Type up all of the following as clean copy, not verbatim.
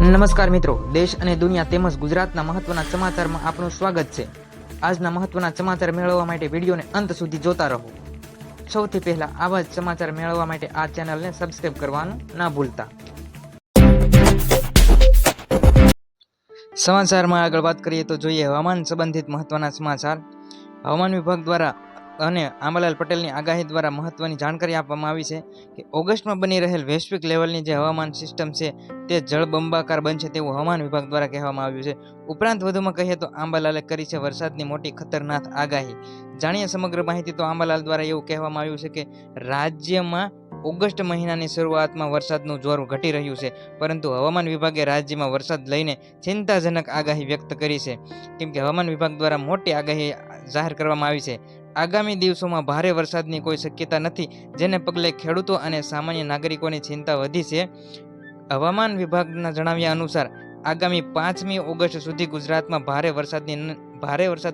નમસ્કાર મિત્રો, દેશ અને દુનિયા તેમજ ગુજરાતના મહત્વના સમાચારમાં આપનું સ્વાગત છે। આજના મહત્વના સમાચાર મેળવવા માટે વિડીયોને અંત સુધી જોતા રહો। સૌથી પહેલા આવા જ સમાચાર મેળવવા માટે આ ચેનલને સબસ્ક્રાઇબ કરવાનું ના ભૂલતા। સમાચારમાં આગળ વાત કરીએ તો જોઈએ હવામાન સંબંધિત મહત્વના સમાચાર। હવામાન વિભાગ દ્વારા અને આંબાલાલ પટેલની આગાહી દ્વારા મહત્વની જાણકારી આપવામાં આવી છે કે ઓગસ્ટમાં બની રહેલ વૈશ્વિક લેવલની જે હવામાન સિસ્ટમ છે તે જળબંબાકાર બનશે તેવું હવામાન વિભાગ દ્વારા કહેવામાં આવ્યું છે। ઉપરાંત વધુમાં કહીએ તો આંબાલાલે કરી છે વરસાદની મોટી ખતરનાક આગાહી। જાણીએ સમગ્ર માહિતી। તો આંબાલાલ દ્વારા એવું કહેવામાં આવ્યું છે કે રાજ્યમાં ઓગસ્ટ મહિનાની શરૂઆતમાં વરસાદનું જોર ઘટી રહ્યું છે, પરંતુ હવામાન વિભાગે રાજ્યમાં વરસાદ લઈને ચિંતાજનક આગાહી વ્યક્ત કરી છે, કેમ કે હવામાન વિભાગ દ્વારા મોટી આગાહી જાહેર કરવામાં આવી છે। આગામી દિવસોમાં ભારે વરસાદની કોઈ શક્યતા નથી, જેને પગલે ખેડૂતો અને સામાન્ય નાગરિકોની ચિંતા વધી છે। હવામાન વિભાગના જણાવ્યા અનુસાર આગામી 5મી ઓગસ્ટ સુધી ગુજરાતમાં ભારે વરસાદ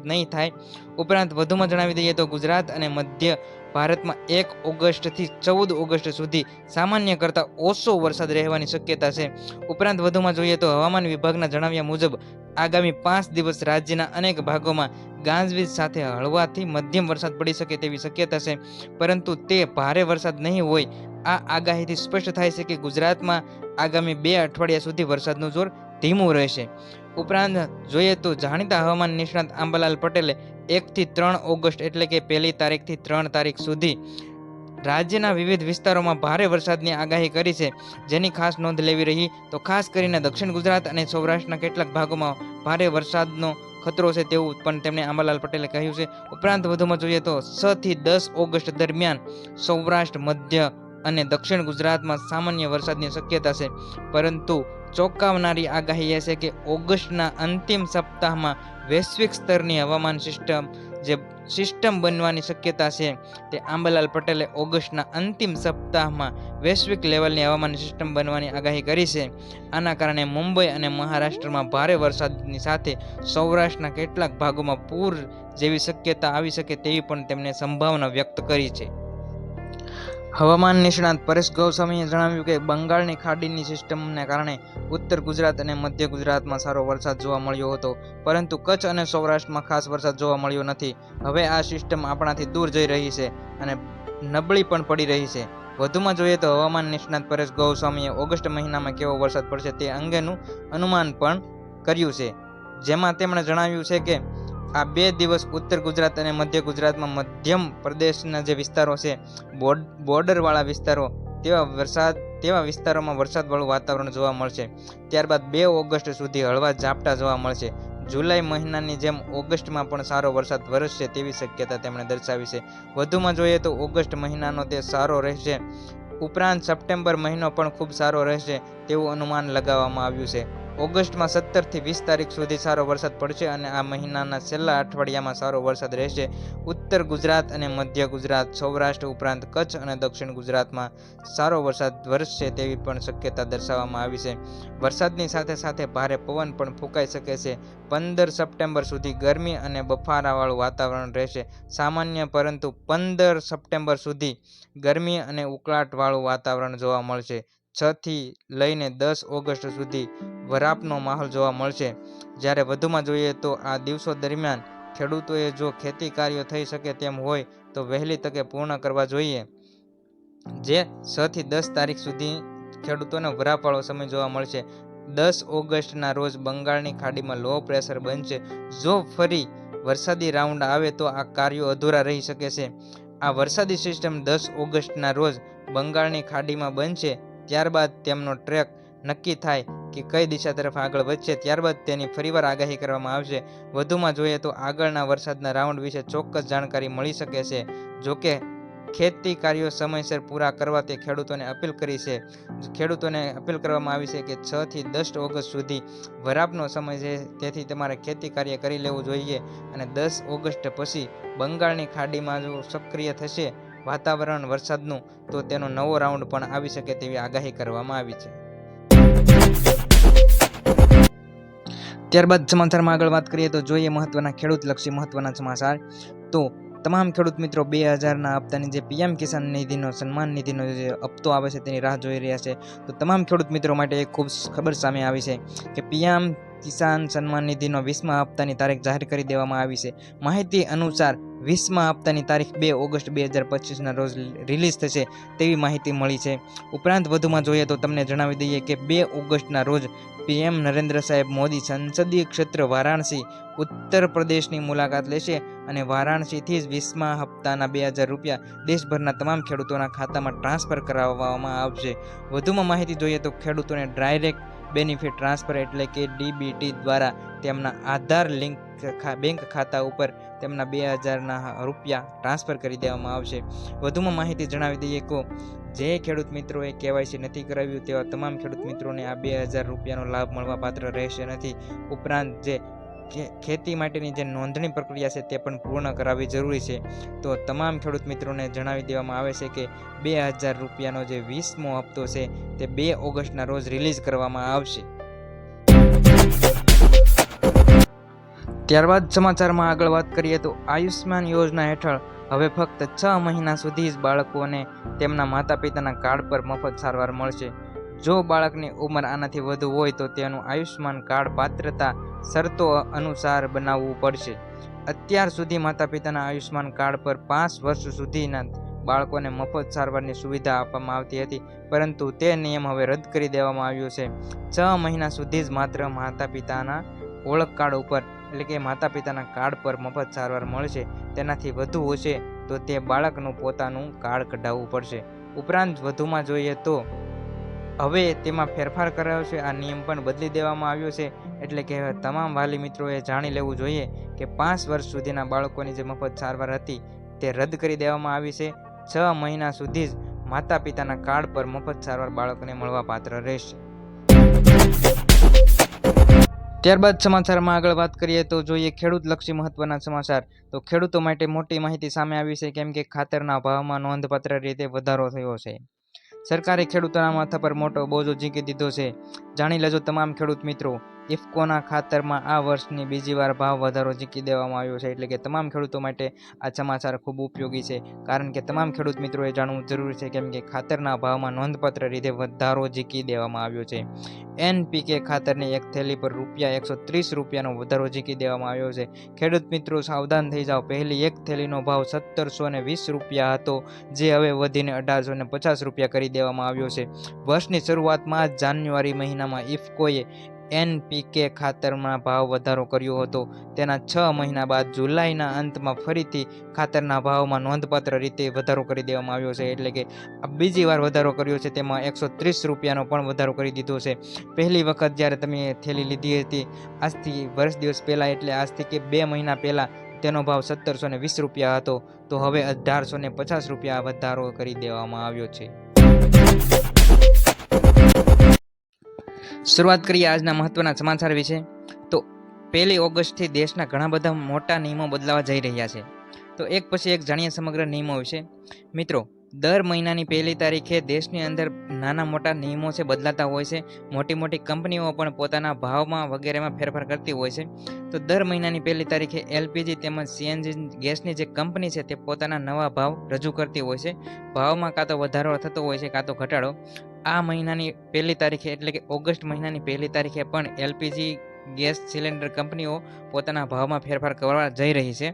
નહીં થાય। ઉપરાંત વધુમાં જણાવી દઈએ તો ગુજરાત અને મધ્ય ભારતમાં 1 ઓગસ્ટથી 14 ઓગસ્ટ સુધી સામાન્ય કરતાં ઓછો વરસાદ રહેવાની શક્યતા છે। ઉપરાંત વધુમાં જોઈએ તો હવામાન વિભાગના જણાવ્યા મુજબ આગામી 5 દિવસ રાજ્યના અનેક ભાગોમાં ગાજવીજ સાથે હળવાથી મધ્યમ વરસાદ પડી શકે તેવી શક્યતા છે, પરંતુ તે ભારે વરસાદ નહીં હોય। આ આગાહીથી સ્પષ્ટ થાય છે કે ગુજરાતમાં આગામી 2 અઠવાડિયા સુધી વરસાદનું જોર ધીમું રહેશે। ઉપરાંત જોઈએ તો જાણીતા હવામાન નિષ્ણાત આંબાલાલ પટેલે 1 થી 3 ઓગસ્ટ એટલે કે 1 તારીખથી 3 તારીખ સુધી રાજ્યના વિવિધ વિસ્તારોમાં ભારે વરસાદની આગાહી કરી છે, જેની ખાસ નોંધ લેવી રહી। તો ખાસ કરીને દક્ષિણ ગુજરાત અને સૌરાષ્ટ્રના કેટલાક ભાગોમાં ભારે વરસાદનો ખતરો છે તેવું પણ તેમણે આંબાલાલ પટેલે કહ્યું છે। ઉપરાંત વધુમાં જોઈએ તો 6 થી 10 ઓગસ્ટ દરમિયાન સૌરાષ્ટ્ર, મધ્ય અને દક્ષિણ ગુજરાતમાં સામાન્ય વરસાદની શક્યતા છે, પરંતુ ચોંકાવનારી આગાહી એ છે કે ઓગસ્ટના અંતિમ સપ્તાહમાં વૈશ્વિક સ્તરની હવામાન સિસ્ટમ બનવાની શક્યતા છે। તે આંબાલાલ પટેલે ઓગસ્ટના અંતિમ સપ્તાહમાં વૈશ્વિક લેવલની હવામાન સિસ્ટમ બનવાની આગાહી કરી છે। આના કારણે મુંબઈ અને મહારાષ્ટ્રમાં ભારે વરસાદની સાથે સૌરાષ્ટ્રના કેટલાક ભાગોમાં પૂર જેવી શક્યતા આવી શકે તેવી પણ તેમણે સંભાવના વ્યક્ત કરી છે। હવામાન નિષ્ણાત પરેશ ગોસ્વામીએ જણાવ્યું કે બંગાળની ખાડીની સિસ્ટમને કારણે ઉત્તર ગુજરાત અને મધ્ય ગુજરાતમાં સારો વરસાદ જોવા મળ્યો હતો, પરંતુ કચ્છ અને સૌરાષ્ટ્રમાં ખાસ વરસાદ જોવા મળ્યો નથી। હવે આ સિસ્ટમ આપણાથી દૂર જઈ રહી છે અને નબળી પણ પડી રહી છે। વધુમાં જોઈએ તો હવામાન નિષ્ણાત પરેશ ગોસ્વામીએ ઓગસ્ટ મહિનામાં કેવો વરસાદ પડશે તે અંગેનું અનુમાન પણ કર્યું છે, જેમાં તેમણે જણાવ્યું છે કે આ 2 દિવસ ઉત્તર ગુજરાત અને મધ્ય ગુજરાતમાં મધ્યમ પ્રદેશના જે વિસ્તારો છે, બોર્ડરવાળા વિસ્તારો, તેવા વિસ્તારોમાં વરસાદવાળું વાતાવરણ જોવા મળશે। ત્યારબાદ 2 ઓગસ્ટ સુધી હળવા ઝાપટા જોવા મળશે। જુલાઈ મહિનાની જેમ ઓગસ્ટમાં પણ સારો વરસાદ વરસશે તેવી શક્યતા તેમણે દર્શાવી છે। વધુમાં જોઈએ તો ઓગસ્ટ મહિનાનો તે સારો રહેશે। ઉપરાંત સપ્ટેમ્બર મહિનો પણ ખૂબ સારો રહેશે તેવું અનુમાન લગાવવામાં આવ્યું છે। ઓગસ્ટમાં 17 થી 20 તારીખ સુધી સારો વરસાદ પડશે અને આ મહિનાના છેલ્લા અઠવાડિયામાં સારો વરસાદ રહેશે। ઉત્તર ગુજરાત અને મધ્ય ગુજરાત, સૌરાષ્ટ્ર ઉપરાંત કચ્છ અને દક્ષિણ ગુજરાતમાં સારો વરસાદ વરસશે તેવી પણ શક્યતા દર્શાવવામાં આવી છે। વરસાદની સાથે સાથે ભારે પવન પણ ફૂંકાઈ શકે છે। 15 સપ્ટેમ્બર સુધી ગરમી અને બફારાવાળું વાતાવરણ રહેશે સામાન્ય, પરંતુ 15 સપ્ટેમ્બર સુધી ગરમી અને ઉકળાટવાળું વાતાવરણ જોવા મળશે। 6 થી લઈને 10 ઓગસ્ટ સુધી વરાપનો માહોલ જોવા મળશે। જ્યારે વધુમાં જોઈએ તો આ દિવસો દરમિયાન ખેડૂતોએ જો ખેતી કાર્યો થઈ શકે તેમ હોય તો વહેલી તકે પૂર્ણ કરવા જોઈએ, જે 6 થી 10 તારીખ સુધી ખેડૂતોને વરાપવાળો સમય જોવા મળશે। 10 ઓગસ્ટના રોજ બંગાળની ખાડીમાં લો પ્રેશર બનશે। જો ફરી વરસાદી રાઉન્ડ આવે તો આ કાર્યો અધૂરા રહી શકે છે। આ વરસાદી સિસ્ટમ 10 ઓગસ્ટના રોજ બંગાળની ખાડીમાં બનશે, ત્યારબાદ તેમનો ટ્રેક નક્કી થાય કે કઈ દિશા તરફ આગળ વધશે, ત્યારબાદ તેની ફરીવાર આગાહી કરવામાં આવશે। વધુમાં જોઈએ તો આગળના વરસાદના રાઉન્ડ વિશે ચોક્કસ જાણકારી મળી શકે છે। જોકે ખેતી કાર્યો સમયસર પૂરા કરવા તે ખેડૂતોને અપીલ કરી છે। ખેડૂતોને અપીલ કરવામાં આવી છે કે 6 થી 10 ઓગસ્ટ સુધી વરાપનો સમય છે, તેથી તમારે ખેતી કાર્ય કરી લેવું જોઈએ અને 10 ઓગસ્ટ પછી બંગાળની ખાડીમાં જો સક્રિય થશે વાતાવરણ વરસાદનું, તો તેનો નવો રાઉન્ડ પણ આવી શકે તેવી આગાહી કરવામાં આવી છે। ત્યારબાદ સમાચારમાં આગળ વાત કરીએ તો જોઈએ મહત્વના ખેડૂતલક્ષી મહત્વના સમાચાર। તો તમામ ખેડૂત મિત્રો 2000ના હપ્તાની જે પીએમ કિસાન નિધિનો સન્માન નિધિનો જે હપ્તો આવે છે તેની રાહ જોઈ રહ્યા છે. તો તમામ ખેડૂત મિત્રો માટે એક ખૂબ ખબર સામે આવી છે કે પીએમ કિસાન સન્માન નિધિનો 20મા હપ્તાની તારીખ જાહેર કરી દેવામાં આવી છે. માહિતી અનુસાર 20મા હપ્તાની તારીખ 2 ઓગસ્ટ 2025ના રોજ રિલીઝ થશે તેવી માહિતી મળી છે. ઉપરાંત વધુમાં જોઈએ તો તમને જણાવી દઈએ કે 2 ઓગસ્ટના રોજ પીએમ નરેન્દ્ર સાહેબ મોદી સંસદીય ક્ષેત્ર વારાણસી ઉત્તર પ્રદેશની મુલાકાત લેશે અને વારાણસીથી જ 20મા હપ્તાના 2000 રૂપિયા દેશભરના તમામ ખેડૂતોના ખાતામાં ટ્રાન્સફર કરાવવામાં આવશે. વધુમાં માહિતી જોઈએ તો ખેડૂતોને ડાયરેક્ટ બેનિફિટ ટ્રાન્સફર એટલે કે ડીબીટી દ્વારા તેમના આધાર લિંક બેંક ખાતા ઉપર તેમના 2000ના રૂપિયા ટ્રાન્સફર કરી દેવામાં આવશે. વધુમાં માહિતી જણાવી દઈએ કે જે ખેડૂત મિત્રોએ કેવાયસી નથી કરાવ્યું તેવા તમામ ખેડૂત મિત્રોને આ 2000 રૂપિયાનો લાભ મળવા પાત્ર રહેશે નથી. ઉપરાંત જે ખેતી માટેની જે નોંધણી પ્રક્રિયા છે તે પણ પૂર્ણ કરાવવી જરૂરી છે. તો તમામ ખેડૂત મિત્રોને જણાવી દેવામાં આવે છે કે 2000 રૂપિયાનો જે 20મો હપ્તો છે તે 2 ઓગસ્ટના રોજ રિલીઝ કરવામાં આવશે. ત્યારબાદ સમાચારમાં આગળ વાત કરીએ તો આયુષ્માન યોજના હેઠળ હવે ફક્ત 6 મહિના સુધી જ બાળકોને તેમના માતા પિતાના કાર્ડ પર મફત સારવાર મળશે. જો બાળકની ઉંમર આનાથી વધુ હોય તો તેનું આયુષ્માન કાર્ડ પાત્રતા શરતો અનુસાર બનાવવું પડશે. અત્યાર સુધી માતા પિતાના આયુષ્માન કાર્ડ પર 5 વર્ષ સુધીના બાળકોને મફત સારવારની સુવિધા આપવામાં આવતી હતી, પરંતુ તે નિયમ હવે રદ કરી દેવામાં આવ્યો છે. 6 મહિના સુધી જ માત્ર માતા પિતાના ઓળખ કાર્ડ ઉપર એટલે કે માતા પિતાના કાર્ડ પર મફત સારવાર મળશે. તેનાથી વધુ હશે તો તે બાળકનું પોતાનું કાર્ડ કઢાવવું પડશે. ઉપરાંત વધુમાં જોઈએ તો હવે તેમાં ફેરફાર કરાયો છે. આ નિયમ પણ બદલી દેવામાં આવ્યો છે. એટલે કે તમામ વાલી મિત્રોએ જાણી લેવું જોઈએ કે 5 વર્ષ સુધીના બાળકોની જે મફત સારવાર હતી તે રદ કરી દેવામાં આવી છે. 6 મહિના સુધી જ માતા પિતાના કાર્ડ પર મફત સારવાર બાળકોને મળવા પાત્ર રહેશે. ત્યારબાદ સમાચારમાં આગળ વાત કરીએ તો જોઈએ ખેડૂતલક્ષી મહત્વના સમાચાર. તો ખેડૂતો માટે મોટી માહિતી સામે આવી છે, કેમ કે ખાતરના ભાવમાં નોંધપાત્ર રીતે વધારો થયો છે. સરકારે ખેડૂતોના માથા પર મોટો બોજો ઝીકી દીધો છે. જાણી લેજો તમામ ખેડૂત મિત્રો, ઇફકોના ખાતરમાં આ વર્ષની બીજી વાર ભાવ વધારો ઝીકી દેવામાં આવ્યો છે. એટલે કે તમામ ખેડૂતો માટે આ સમાચાર ખૂબ ઉપયોગી છે, કારણ કે તમામ ખેડૂત મિત્રોએ જાણવું જરૂરી છે, કેમ કે ખાતરના ભાવમાં નોંધપાત્ર રીતે વધારો ઝીકી દેવામાં આવ્યો છે. એનપીકે ખાતરની એક થેલી પર ₹130નો વધારો ઝીકી દેવામાં આવ્યો છે. ખેડૂત મિત્રો સાવધાન થઈ જાઓ. પહેલી એક થેલીનો ભાવ ₹1720 હતો, જે હવે વધીને ₹1850 કરી દેવામાં આવ્યો છે. વર્ષની શરૂઆતમાં જ જાન્યુઆરી મહિનામાં ઇફકોએ એનપીકે ખાતરમાં ભાવ વધારો કર્યો હતો. તેના 6 મહિના બાદ જુલાઈના અંતમાં ફરીથી ખાતરના ભાવમાં નોંધપાત્ર રીતે વધારો કરી દેવામાં આવ્યો છે. એટલે કે આ બીજી વાર વધારો કર્યો છે, તેમાં ₹130નો પણ વધારો કરી દીધો છે. પહેલી વખત જ્યારે તમે થેલી લીધી હતી આજથી વર્ષ દિવસ પહેલાં, એટલે આજથી કે 2 મહિના પહેલાં તેનો ભાવ ₹1720 હતો, તો હવે ₹1850 વધારો કરી દેવામાં આવ્યો છે. શરૂઆત કરીએ આજના મહત્વના સમાચાર વિશે. તો 1 ઓગસ્ટથી દેશના ઘણા બધા મોટા નિયમો બદલાવા જઈ રહ્યા છે. તો એક પછી એક જાણીએ સમગ્ર નિયમો વિશે. મિત્રો, દર મહિનાની 1લી તારીખે દેશની અંદર નાના મોટા નિયમો છે બદલાતા હોય છે. મોટી મોટી કંપનીઓ પણ પોતાના ભાવમાં વગેરેમાં ફેરફાર કરતી હોય છે. તો દર મહિનાની 1લી તારીખે એલપીજી તેમજ સીએનજી ગેસની જે કંપની છે તે પોતાના નવા ભાવ રજૂ કરતી હોય છે. ભાવમાં કાં તો વધારો થતો હોય છે કાં તો ઘટાડો. આ મહિનાની 1લી તારીખે એટલે કે ઓગસ્ટ મહિનાની 1લી તારીખે પણ એલપીજી ગેસ સિલિન્ડર કંપનીઓ પોતાના ભાવમાં ફેરફાર કરવા જઈ રહી છે.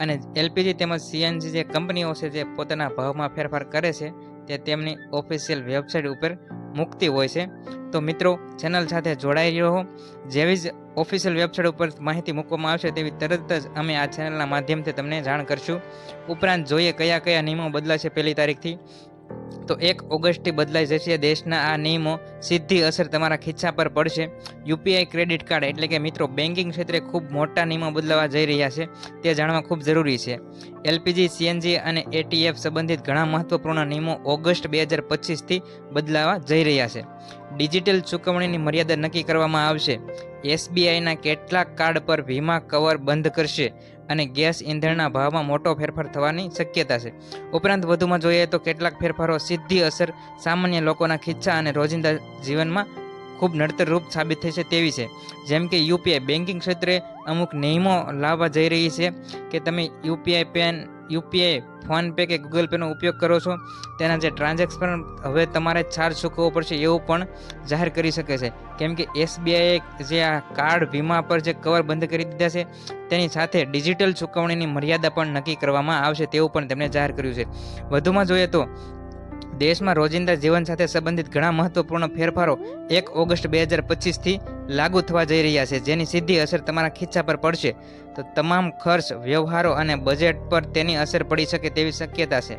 અને એલપીજી તેમજ સીએનજી જે કંપનીઓ છે જે પોતાના ભાવમાં ફેરફાર કરે છે તે તેમની ઓફિશિયલ વેબસાઇટ ઉપર મૂકતી હોય છે. તો મિત્રો, ચેનલ સાથે જોડાઈ રહો. જેવી જ ઓફિશિયલ વેબસાઇટ ઉપર માહિતી મૂકવામાં આવશે તેવી તરત જ અમે આ ચેનલના માધ્યમથી તમને જાણ કરશું. ઉપરાંત જોઈએ કયા કયા નિયમો બદલાશે 1લી તારીખથી. તો 1 ઓગસ્ટથી બદલાઈ જશે દેશના આ નિયમો. સીધી અસર તમારા ખિસ્સા પર પડશે. યુપીઆઈ ક્રેડિટ કાર્ડ એટલે કે મિત્રો બેન્કિંગ ક્ષેત્રે ખૂબ મોટા નિયમો બદલાવા જઈ રહ્યા છે, તે જાણવા ખૂબ જરૂરી છે. એલપીજી, સીએનજી અને એટીએફ સંબંધિત ઘણા મહત્વપૂર્ણ નિયમો ઓગસ્ટ 2025થી બદલાવા જઈ રહ્યા છે. ડિજિટલ ચૂકવણીની મર્યાદા નક્કી કરવામાં આવશે. એસબીઆઈના કેટલાક કાર્ડ પર વીમા કવર બંધ કરશે અને ગેસ ઇંધણના ભાવમાં મોટો ફેરફાર થવાની શક્યતા છે. ઉપરાંત વધુમાં જોઈએ તો કેટલાક ફેરફારો સીધી અસર સામાન્ય લોકોના ખિસ્સા અને રોજિંદા જીવનમાં ખૂબ નડતરરૂપ સાબિત થશે તેવી છે. જેમ કે યુપીઆઈ બેન્કિંગ ક્ષેત્રે અમુક નિયમો લાવવા જઈ રહી છે કે તમે યુપીઆઈ ફોનપે કે ગૂગલ પેનો ઉપયોગ કરો છો તેના જે ટ્રાન્ઝેક્શન હવે તમારે ચાર્જ ચૂકવવો પડશે એવું પણ જાહેર કરી શકે છે. કેમ કે એસબીઆઈએ જે આ કાર્ડ વીમા પર જે કવર બંધ કરી દીધા છે તેની સાથે ડિજિટલ ચૂકવણીની મર્યાદા પણ નક્કી કરવામાં આવશે તેવું પણ તેમણે જાહેર કર્યું છે. વધુમાં જોઈએ તો દેશમાં રોજિંદા જીવન સાથે સંબંધિત ઘણા મહત્વપૂર્ણ ફેરફારો 1 ઓગસ્ટ 2025થી લાગુ થવા જઈ રહ્યા છે, જેની સીધી અસર તમારા ખીચા પર પડશે. તો તમામ ખર્ચ, વ્યવહારો અને બજેટ પર તેની અસર પડી શકે તેવી શક્યતા છે.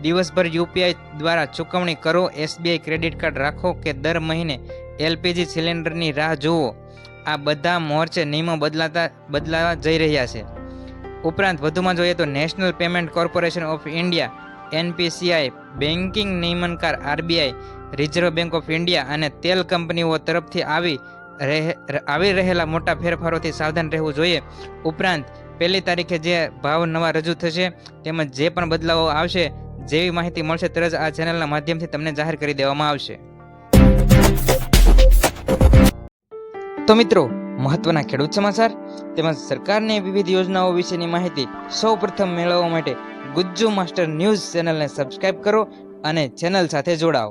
દિવસભર યુપીઆઈ દ્વારા ચૂકવણી કરો, એસબીઆઈ ક્રેડિટ કાર્ડ રાખો કે દર મહિને એલપીજી સિલિન્ડરની રાહ જુઓ, આ બધા મોરચે નિયમો બદલાવા જઈ રહ્યા છે. ઉપરાંત વધુમાં જોઈએ તો national payment corporation of India NPCI, banking નિયમનકાર RBI, reserve bank of India અને તેલ કંપનીઓ તરફથી આવી રહેલા મોટા ફેરફારોથી સાવધાન રહેવું જોઈએ. ઉપરાંત 1 તારીખે જે ભાવ નવા રજૂ થશે તેમજ જે પણ બદલાવો આવશે, જેવી માહિતી મળશે તરત જ આ ચેનલના માધ્યમથી તમને જાહેર કરી દેવામાં આવશે. તો મિત્રો, મહત્વના ખેડૂત સમાચાર તેમજ સરકારની વિવિધ યોજનાઓ વિશેની માહિતી સૌપ્રથમ મેળવવા માટે ગુજ્જુ માસ્ટર ન્યૂઝ ચેનલને સબસ્ક્રાઇબ કરો અને ચેનલ સાથે જોડાઓ.